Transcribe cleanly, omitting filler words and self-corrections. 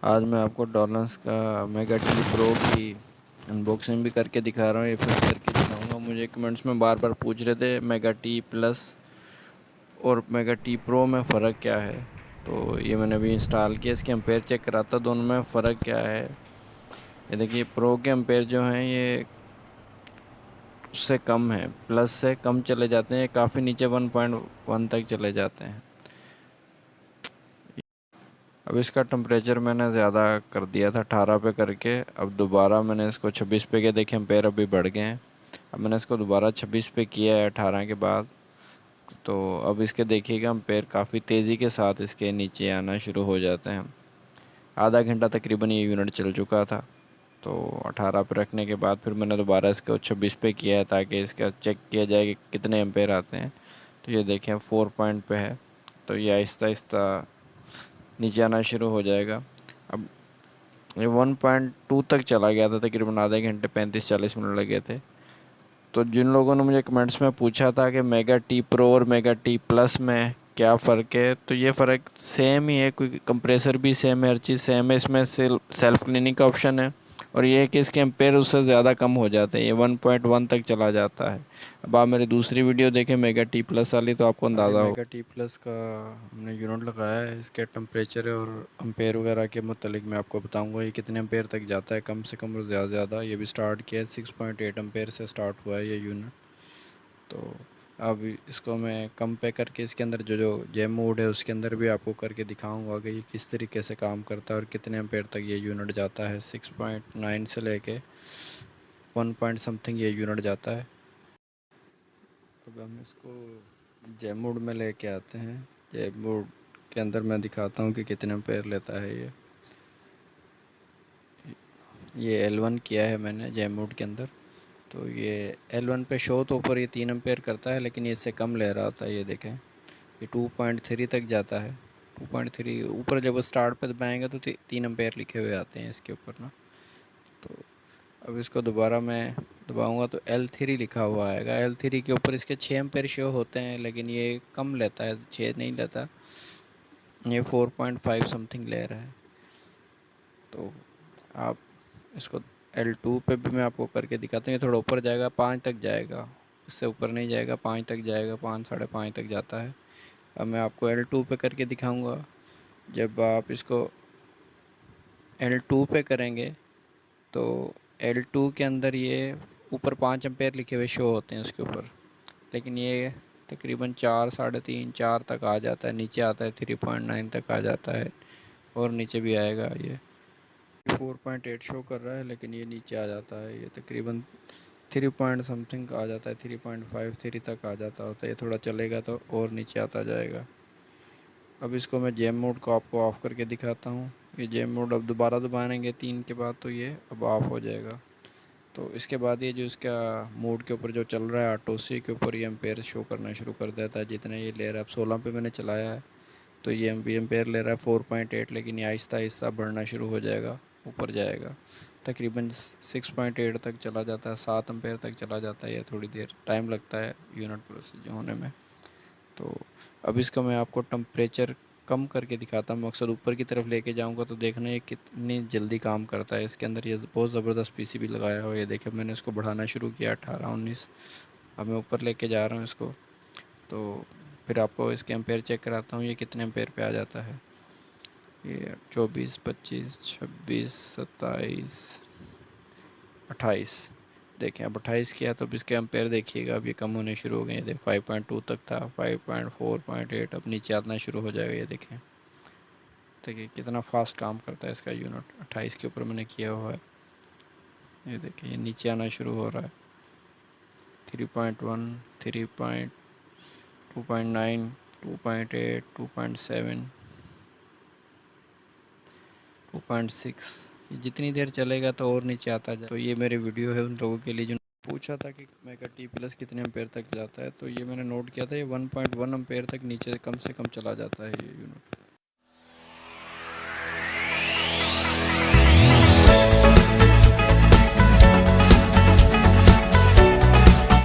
आज मैं आपको डॉलर्स का मेगा टी प्रो की अनबॉक्सिंग भी करके दिखा रहा हूँ, ये फिर करके दिखाऊंगा। मुझे कमेंट्स में बार बार पूछ रहे थे मेगा टी प्लस और मेगा टी प्रो में फ़र्क क्या है। तो ये मैंने अभी इंस्टॉल किया, इसके एम्पेयर चेक करा था, दोनों में फ़र्क क्या है। ये देखिए, प्रो के एम्पेयर जो हैं ये उससे कम है, प्लस से कम चले जाते हैं, काफ़ी नीचे 1.1 तक चले जाते हैं। अब इसका टेम्परेचर मैंने ज़्यादा कर दिया था 18 पे करके, अब दोबारा मैंने इसको 26 पे किया। देखें एम्पेयर अभी बढ़ गए हैं। अब मैंने इसको दोबारा 26 पे किया है 18 के बाद। तो अब इसके देखिएगा एम्पेयर काफ़ी तेज़ी के साथ इसके नीचे आना शुरू हो जाते हैं। आधा घंटा तकरीबन ये यूनिट चल चुका था। तो 18 पे रखने के बाद फिर मैंने दोबारा इसको 26 पे किया है ताकि इसका चेक किया जाए कि कितने एम्पेयर आते हैं। तो ये देखें 4 पॉइंट पे है, तो ये आहिस्ता आहिस्ता नीचे आना शुरू हो जाएगा। अब ये 1.2 तक चला गया था, तकरीबन आधे घंटे 35-40 मिनट लगे थे। तो जिन लोगों ने मुझे कमेंट्स में पूछा था कि मेगा टी प्रो और मेगा टी प्लस में क्या फ़र्क है, तो ये फ़र्क सेम ही है, कोई कंप्रेसर भी सेम है, हर चीज़ सेम है। इसमें सेल्फ क्लीनिंग का ऑप्शन है, और ये है कि इसके एम्पेयर उससे ज़्यादा कम हो जाते हैं, ये 1.1 तक चला जाता है। अब आप मेरी दूसरी वीडियो देखें मेगा टी प्लस वाली, तो आपको अंदाज़ा हो। मेगा टी प्लस का हमने यूनिट लगाया है, इसके टेम्परेचर और एम्पेयर वगैरह के मुतालिक मैं आपको बताऊंगा ये कितने एम्पेयर तक जाता है, कम से कम और ज़्यादा ज़्यादा। ये भी स्टार्ट किया है 6.8 एम्पेयर से स्टार्ट हुआ है ये यूनिट। तो अब इसको मैं कम पे करके इसके अंदर जो जो जेम मोड है उसके अंदर भी आपको करके दिखाऊंगा कि ये किस तरीके से काम करता है और कितने एम्पेयर तक ये यूनिट जाता है। 6.9 से लेके 1 पॉइंट समथिंग ये यूनिट जाता है। अब हम इसको जेम मोड में लेके आते हैं। जेम मोड के अंदर मैं दिखाता हूँ कि कितने एम्पेयर लेता है ये L1 किया है मैंने जेम मोड के अंदर। तो ये L1 पे शो तो ऊपर ये 3 एम्पेयर करता है, लेकिन ये इससे कम ले रहा होता है। ये देखें ये 2.3 तक जाता है। 2.3 ऊपर जब स्टार्ट पे दबाएंगे तो 3 एम्पेयर लिखे हुए आते हैं इसके ऊपर ना। तो अब इसको दोबारा मैं दबाऊंगा तो L3 लिखा हुआ आएगा। L3 के ऊपर इसके 6 एम्पेयर शो होते हैं, लेकिन ये कम लेता है, 6 नहीं लेता, ये 4.5 समथिंग ले रहा है। तो आप इसको L2 पे भी मैं आपको करके दिखाता हूँ। ये थोड़ा ऊपर जाएगा, 5 तक जाएगा, इससे ऊपर नहीं जाएगा, 5 तक जाएगा, 5 5.5 तक जाता है। अब मैं आपको L2 पे करके दिखाऊंगा। जब आप इसको L2 पे करेंगे तो L2 के अंदर ये ऊपर 5 एम्पेयर लिखे हुए शो होते हैं उसके ऊपर, लेकिन ये तकरीबन 4 3.5 4 तक आ जाता है, नीचे आता है 3.9 तक आ जाता है, और नीचे भी आएगा। ये 4.8 शो कर रहा है, लेकिन ये नीचे आ जाता है, ये तकरीबन 3 पॉइंट समथिंग आ जाता है, 3.5 3 तक आ जाता होता है। ये थोड़ा चलेगा तो और नीचे आता जाएगा। अब इसको मैं जेम मोड को आपको ऑफ़ करके दिखाता हूँ। ये जेम मोड अब दोबारा दबाएंगे 3 के बाद तो ये अब ऑफ़ हो जाएगा। तो इसके बाद ये जो इसका मोड के ऊपर जो चल रहा है ऑटो, सी के ऊपर ये एम्पेयर शो करना शुरू कर देता है जितने ये ले रहा है। अब 16 पे मैंने चलाया है तो ये एम्पेयर ले रहा है 4.8, लेकिन ये आहिस्ता आहिस्ता बढ़ना शुरू हो जाएगा, ऊपर जाएगा, तकरीबन 6.8 तक चला जाता है, 7 एम्पेयर तक चला जाता है। ये थोड़ी देर टाइम लगता है यूनिट प्रोसेस होने में। तो अब इसका मैं आपको टेम्परेचर कम करके दिखाता हूँ, मकसद ऊपर की तरफ लेके जाऊँगा तो देखना ये कितनी जल्दी काम करता है। इसके अंदर ये बहुत ज़बरदस्त पीसीबी लगाया हुआ है। ये देखें मैंने इसको बढ़ाना शुरू किया 18-19, अब मैं ऊपर लेके जा रहा हूँ इसको। तो फिर आपको इसके एम्पेयर चेक कराता हूँ ये कितने एम्पेयर पे आ जाता है। ये 24 25 26 27 28, देखें अब 28 किया तो अब इसके एम्पेयर देखिएगा, अब ये कम होने शुरू हो गए थे। 5.2 तक था, 5.4.8, अब नीचे आना शुरू हो जाएगा। ये देखें, देखिए कितना फास्ट काम करता है इसका यूनिट। 28 के ऊपर मैंने किया हुआ है, ये देखिए ये नीचे आना शुरू हो रहा है। 3.1 3.2.9 2.8 2.7 2.6, ये जितनी देर चलेगा तो और नीचे आता जाए। तो ये मेरी वीडियो है उन लोगों के लिए जो पूछा था कि मेगा टी प्लस कितने एम्पेयर तक जाता है, तो ये मैंने नोट किया था, ये 1.1 एम्पेयर तक नीचे कम से कम चला जाता है ये यूनिट।